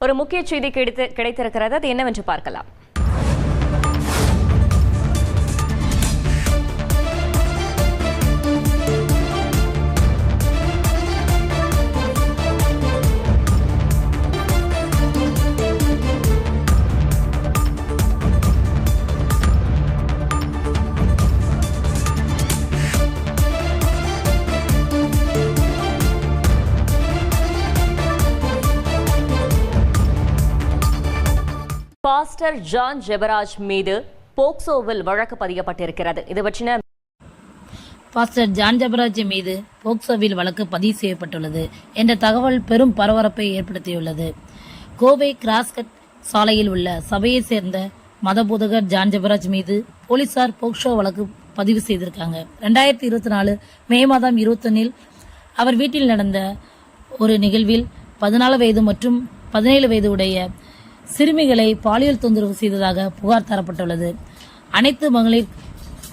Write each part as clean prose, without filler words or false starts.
ஒரு முக்கிய செய்தி கிடைத்திருக்கிறது. அது என்னவென்று பார்க்கலாம். பாஸ்டர் ஜான் ஜெபராஜ் மீது போக்சோவில் வழக்கு பதியப்பட்டிருக்கிறது. இது பற்றின பாஸ்டர் ஜான் ஜெபராஜ் மீது போக்சோவில் வழக்கு பதிவு செய்யப்பட்டுள்ளது என்ற தகவல் பெரும் பரபரப்பை ஏற்படுத்தியுள்ளது. கோவை கிராஸ்கட் சாலையில் உள்ள சபையை சேர்ந்த மதபோதகர் ஜான் ஜெபராஜ் மீது போலீசார் போக்சோ வழக்கு பதிவு செய்திருக்காங்க. 2024 மே மாதம் 21 அவர் வீட்டில் நடந்த ஒரு நிகழ்வில் 14 வயது மற்றும் 17 வயது உடைய சிறுமிகளை பாலியல் தொந்தரவு செய்ததாக புகார் தரப்பட்டுள்ளது. அனைத்து மகளிர்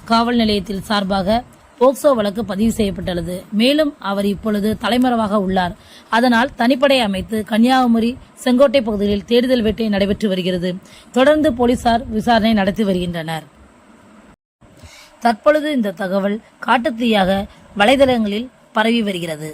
காவல் நிலையத்தில் சார்பாக போக்சோ வழக்கு பதிவு செய்யப்பட்டுள்ளது. மேலும் அவர் இப்பொழுது தலைமறைவாக உள்ளார். அதனால் தனிப்படை அமைத்து கன்னியாகுமரி செங்கோட்டை பகுதிகளில் தேடுதல் வேட்டை நடைபெற்று வருகிறது. தொடர்ந்து போலீசார் விசாரணை நடத்தி வருகின்றனர். தற்பொழுது இந்த தகவல் காட்டுத்தீயாக வலைதளங்களில் பரவி வருகிறது.